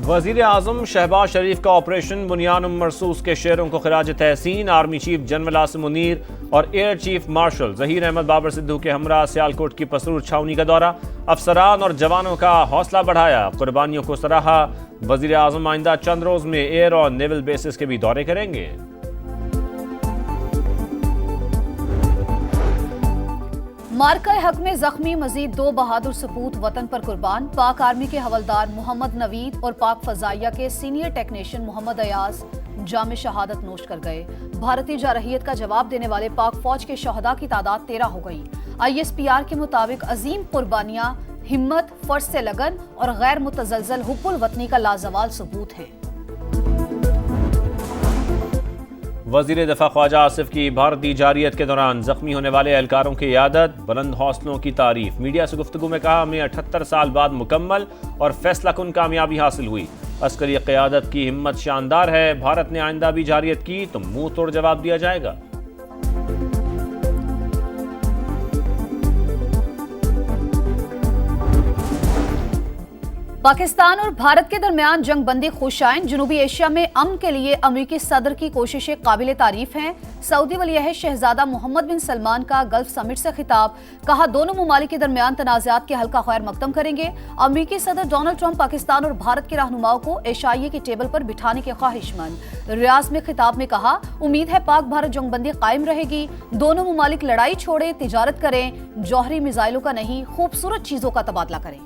وزیر اعظم شہباز شریف کا آپریشن بنیان مرصوص کے شعروں کو خراج تحسین، army chief general Asim Munir اور air chief marshal Zaheer Ahmed Babar Sidhu کے ہمراہ سیالکوٹ کی پسرور چھاونی کا دورہ، افسران اور جوانوں کا حوصلہ بڑھایا، قربانیوں کو سراہا۔ وزیر اعظم آئندہ چند روز میں ایئر اور نیول بیسز کے بھی دورے کریں گے۔ مارکہ حق میں زخمی مزید 2 بہادر سپوت وطن پر قربان، پاک آرمی کے حوالدار محمد نوید اور پاک فضائیہ کے سینئر ٹیکنیشین محمد ایاز جام شہادت نوش کر گئے۔ بھارتی جارحیت کا جواب دینے والے پاک فوج کے شہداء کی تعداد 13 ہو گئی۔ ISPR کے مطابق عظیم قربانیاں ہمت، فرض سے لگن اور غیر متزلزل حب الوطنی کا لازوال ثبوت ہیں۔ وزیر دفاع خواجہ آصف کی بھارتی جارحیت کے دوران زخمی ہونے والے اہلکاروں کی عیادت، بلند حوصلوں کی تعریف۔ میڈیا سے گفتگو میں کہا، ہمیں 78 سال بعد مکمل اور فیصلہ کن کامیابی حاصل ہوئی۔ عسکری قیادت کی ہمت شاندار ہے، بھارت نے آئندہ بھی جارحیت کی تو منہ توڑ جواب دیا جائے گا۔ پاکستان اور بھارت کے درمیان جنگ بندی خوش آئین، جنوبی ایشیا میں امن کے لیے امریکی صدر کی کوششیں قابل تعریف ہیں۔ سعودی ولیعہد شہزادہ محمد بن سلمان کا گلف سمٹ سے خطاب، کہا دونوں ممالک کے درمیان تنازعات کے حل کا خیر مقدم کریں گے۔ امریکی صدر ڈونلڈ ٹرمپ پاکستان اور بھارت کے رہنماؤں کو ایشائیے کی ٹیبل پر بٹھانے کے خواہش مند۔ ریاض میں خطاب میں کہا، امید ہے پاک بھارت جنگ بندی قائم رہے گی، دونوں ممالک لڑائی چھوڑیں، تجارت کریں، جوہری میزائلوں کا نہیں خوبصورت چیزوں کا تبادلہ کریں۔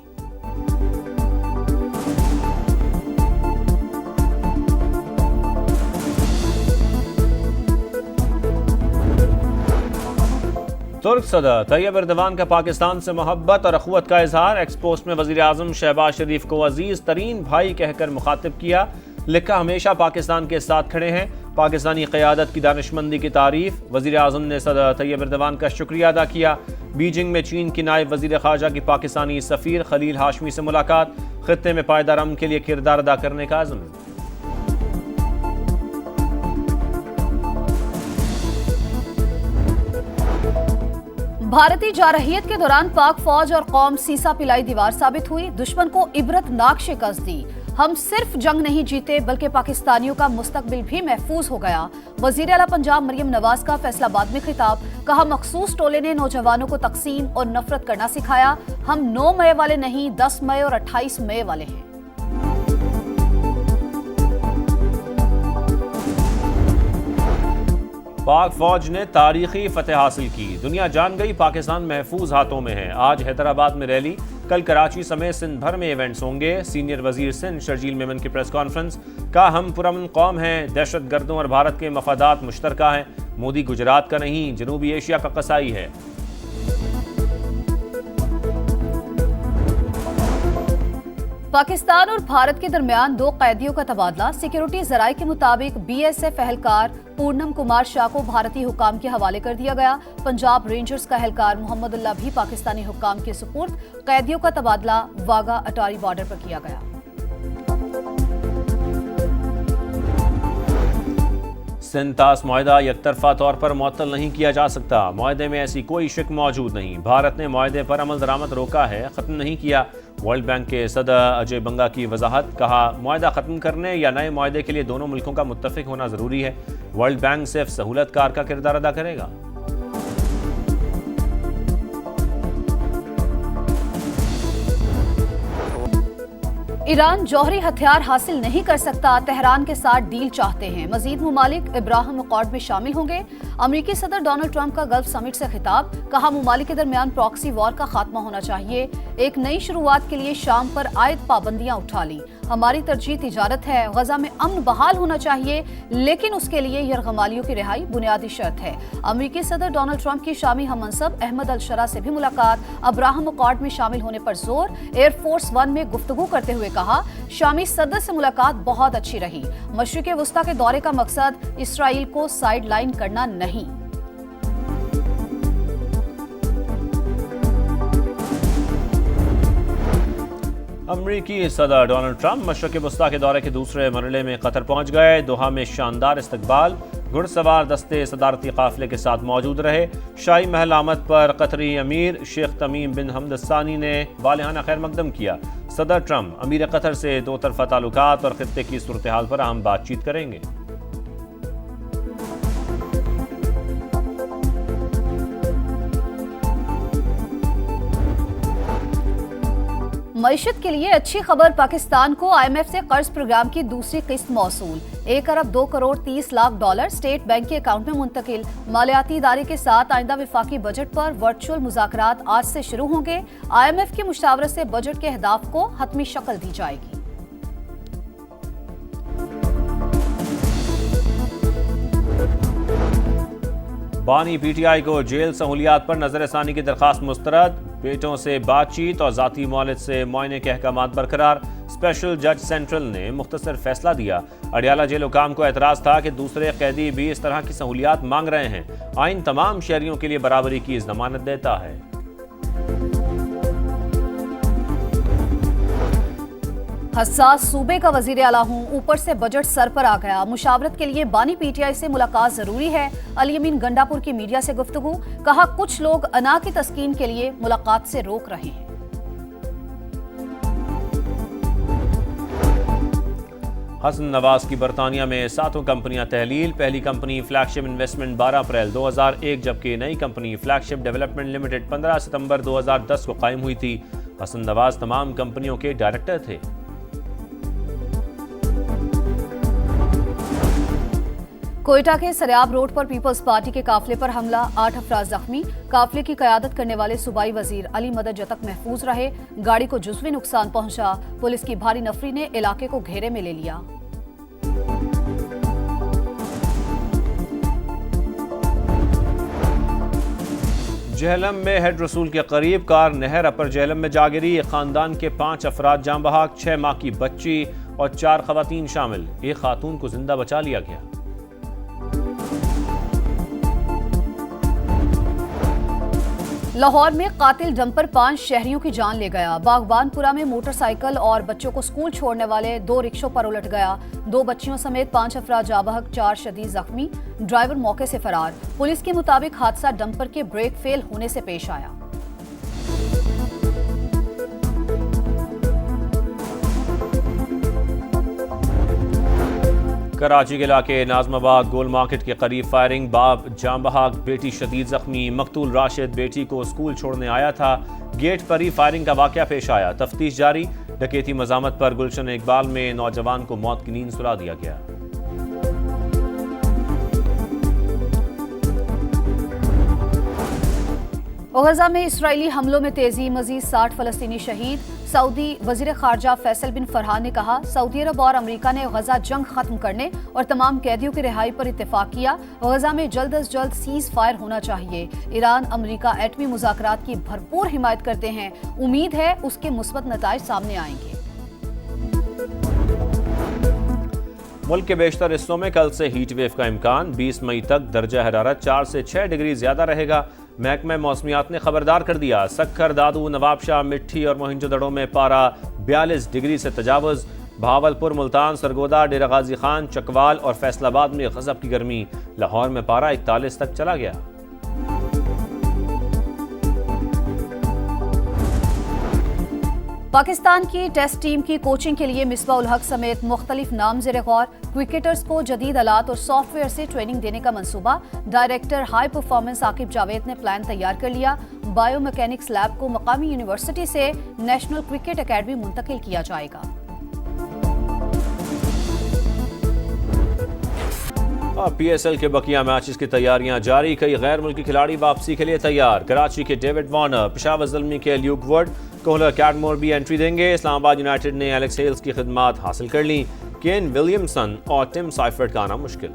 ترک صدر طیب ایردوان کا پاکستان سے محبت اور اخوت کا اظہار، ایکس پوسٹ میں وزیر اعظم شہباز شریف کو عزیز ترین بھائی کہہ کر مخاطب کیا، لکھا ہمیشہ پاکستان کے ساتھ کھڑے ہیں، پاکستانی قیادت کی دانشمندی کی تعریف۔ وزیر اعظم نے صدر طیب ایردوان کا شکریہ ادا کیا۔ بیجنگ میں چین کی نائب وزیر خارجہ کی پاکستانی سفیر خلیل ہاشمی سے ملاقات، خطے میں پائیدار امن کے لیے کردار ادا کرنے کا عزم۔ بھارتی جارحیت کے دوران پاک فوج اور قوم سیسا پلائی دیوار ثابت ہوئی، دشمن کو عبرت ناک شکست دی۔ ہم صرف جنگ نہیں جیتے بلکہ پاکستانیوں کا مستقبل بھی محفوظ ہو گیا۔ وزیر اعلیٰ پنجاب مریم نواز کا فیصل آباد میں خطاب، کہا مخصوص ٹولے نے نوجوانوں کو تقسیم اور نفرت کرنا سکھایا، ہم 9 مئی والے نہیں 10 مئی اور 28 مئی والے ہیں۔ پاک فوج نے تاریخی فتح حاصل کی، دنیا جان گئی پاکستان محفوظ ہاتھوں میں ہے۔ آج حیدرآباد میں ریلی، کل کراچی سمیت سندھ بھر میں ایونٹس ہوں گے۔ سینئر وزیر سندھ شرجیل میمن کی پریس کانفرنس، کہا ہم پرامن قوم ہیں، دہشت گردوں اور بھارت کے مفادات مشترکہ ہیں، مودی گجرات کا نہیں جنوبی ایشیا کا قصائی ہے۔ پاکستان اور بھارت کے درمیان 2 قیدیوں کا تبادلہ، سیکیورٹی ذرائع کے مطابق BSF اہلکار پورنم کمار شاہ کو بھارتی حکام کے حوالے کر دیا گیا۔ پنجاب رینجرز کا اہلکار محمد اللہ بھی پاکستانی حکام کے سپرد۔ قیدیوں کا تبادلہ واگا اٹاری بارڈر پر کیا گیا۔ سندھ طاس معاہدہ یک طرفہ طور پر معطل نہیں کیا جا سکتا، معاہدے میں ایسی کوئی شک موجود نہیں، بھارت نے معاہدے پر عمل درآمد روکا ہے، ختم نہیں کیا۔ ورلڈ بینک کے صدر اجے بنگا کی وضاحت، کہا معاہدہ ختم کرنے یا نئے معاہدے کے لیے دونوں ملکوں کا متفق ہونا ضروری ہے، ورلڈ بینک صرف سہولت کار کا کردار ادا کرے گا۔ ایران جوہری ہتھیار حاصل نہیں کر سکتا، تہران کے ساتھ ڈیل چاہتے ہیں، مزید ممالک ابراہیم اکارڈ میں شامل ہوں گے۔ امریکی صدر ڈونلڈ ٹرمپ کا گلف سمٹ سے خطاب، کہا ممالک کے درمیان پراکسی وار کا خاتمہ ہونا چاہیے، ایک نئی شروعات کے لیے شام پر عائد پابندیاں اٹھا لی، ہماری ترجیح تجارت ہے، غزہ میں امن بحال ہونا چاہیے لیکن اس کے لیے یرغمالیوں کی رہائی بنیادی شرط ہے۔ امریکی صدر ڈونلڈ ٹرمپ کی شامی ہم منصب احمد الشرا سے بھی ملاقات، ابراہیم اکارڈ میں شامل ہونے پر زور، ایئر فورس 1 میں گفتگو کرتے ہوئے کہا شامی صدر سے ملاقات بہت اچھی رہی، مشرق وسطیٰ کے دورے کا مقصد اسرائیل کو سائیڈ لائن کرنا نہیں۔ امریکی صدر ڈونلڈ ٹرمپ مشرق وسطیٰ کے دورے کے دوسرے مرحلے میں قطر پہنچ گئے، دوحہ میں شاندار استقبال، گھڑ سوار دستے صدارتی قافلے کے ساتھ موجود رہے۔ شاہی محل آمد پر قطری امیر شیخ تمیم بن حمد الثانی نے والہانہ خیر مقدم کیا۔ صدر ٹرمپ امیر قطر سے دو طرفہ تعلقات اور خطے کی صورتحال پر اہم بات چیت کریں گے۔ معیشت کے لیے اچھی خبر، پاکستان کو آئی ایم ایف سے قرض پروگرام کی دوسری قسط موصول، 1 ارب 2 crore 30 lakh dollar state bank کے اکاؤنٹ میں منتقل۔ مالیاتی ادارے کے ساتھ آئندہ وفاقی بجٹ پر ورچوئل مذاکرات آج سے شروع ہوں گے۔ آئی ایم ایف کی مشاورت سے بجٹ کے اہداف کو حتمی شکل دی جائے گی۔ بانی پی ٹی آئی کو جیل سہولیات پر نظر ثانی کی درخواست مسترد، بیٹوں سے بات چیت اور ذاتی معالج سے معائنے کے احکامات برقرار۔ اسپیشل جج سینٹرل نے مختصر فیصلہ دیا۔ اڈیالہ جیل حکام کو اعتراض تھا کہ دوسرے قیدی بھی اس طرح کی سہولیات مانگ رہے ہیں۔ آئین تمام شہریوں کے لیے برابری کی ضمانت دیتا ہے۔ حساس صوبے کا وزیر اعلیٰ ہوں، اوپر سے بجٹ سر پر آ گیا، مشاورت کے لیے بانی پی ٹی آئی سے ملاقات ضروری ہے۔ علی امین گنڈا پور کی میڈیا سے گفتگو، کہا کچھ لوگ انا کی تسکین کے لیے ملاقات سے روک رہے ہیں۔ حسن نواز کی برطانیہ میں 7 کمپنیاں تحلیل، پہلی کمپنی فلیگ شپ انویسٹمنٹ 12 اپریل 2001 جبکہ نئی کمپنی فلیگ شپ ڈیولپمنٹ لمیٹڈ 15 ستمبر 2010 کو قائم ہوئی تھی۔ حسن نواز تمام کمپنیوں کے ڈائریکٹر تھے۔ کوئٹہ کے سریاب روڈ پر پیپلز پارٹی کے قافلے پر حملہ، 8 افراد زخمی۔ قافلے کی قیادت کرنے والے صوبائی وزیر علی مدد جتک محفوظ رہے، گاڑی کو جزوی نقصان پہنچا۔ پولیس کی بھاری نفری نے علاقے کو گھیرے میں لے لیا۔ جہلم میں ہیڈ رسول کے قریب کار نہر اپر جہلم میں جا گری، خاندان کے 5 افراد جاں بحق، 6 ماہ کی بچی اور 4 خواتین شامل، ایک خاتون کو زندہ بچا لیا گیا۔ لاہور میں قاتل ڈمپر 5 شہریوں کی جان لے گیا، باغبان پورہ میں موٹر سائیکل اور بچوں کو سکول چھوڑنے والے 2 رکشوں پر الٹ گیا، 2 بچیوں سمیت 5 افراد جاں بحق، 4 شدید زخمی، ڈرائیور موقع سے فرار۔ پولیس کے مطابق حادثہ ڈمپر کے بریک فیل ہونے سے پیش آیا۔ کراچی کے علاقے ناظم آباد گول مارکیٹ کے قریب فائرنگ، باپ جاں بحق، بیٹی شدید زخمی، مقتول راشد بیٹی کو سکول چھوڑنے آیا تھا، گیٹ پر ہی فائرنگ کا واقعہ پیش آیا، تفتیش جاری۔ ڈکیتی مزاحمت پر گلشن اقبال میں نوجوان کو موت کی نیند سلا دیا گیا۔ غزہ میں اسرائیلی حملوں میں تیزی، مزید 60 فلسطینی شہید۔ سعودی وزیر خارجہ فیصل بن فرحان نے کہا سعودی عرب اور امریکہ نے غزہ جنگ ختم کرنے اور تمام قیدیوں کی رہائی پر اتفاق کیا۔ غزہ میں جلد از جلد سیز فائر ہونا چاہیے۔ ایران امریکہ ایٹمی مذاکرات کی بھرپور حمایت کرتے ہیں، امید ہے اس کے مثبت نتائج سامنے آئیں گے۔ ملک کے بیشتر حصوں میں کل سے ہیٹ ویو کا امکان، 20 مئی تک درجہ حرارت 4 سے 6 ڈگری زیادہ رہے گا۔ محکمہ موسمیات نے خبردار کر دیا، سکھر، دادو، نواب شاہ، مٹھی اور موہنجو دڑو میں پارہ 42 ڈگری سے تجاوز۔ بہاولپور، ملتان، سرگودا، ڈیرہ غازی خان، چکوال اور فیصل آباد میں غضب کی گرمی، لاہور میں پارہ 41 تک چلا گیا۔ پاکستان کی ٹیسٹ ٹیم کی کوچنگ کے لیے مصباح الحق سمیت مختلف نام زیر غور، کرکٹرز کو جدید آلات اور سافٹ ویئر سے ٹریننگ دینے کا منصوبہ۔ Director high performance Aqib Javed نے پلان تیار کر لیا۔ بایو میکینکس لیب کو مقامی یونیورسٹی سے نیشنل کرکٹ اکیڈمی منتقل کیا جائے گا۔ پی ایس ایل کے بقیہ میچز کی تیاریاں جاری، کئی غیر ملکی کھلاڑی واپسی کے لیے تیار۔ کراچی کے ڈیوڈ وارنر، پشاور زلمی کے لیوک وڈ، کوہلر کیڈمور بھی انٹری دیں گے۔ اسلام آباد یونائیٹڈ نے ایلیکس ہیلز کی خدمات حاصل کر لیں۔ کین ولیمسن اور ٹم سائفرڈ کا آنا مشکل۔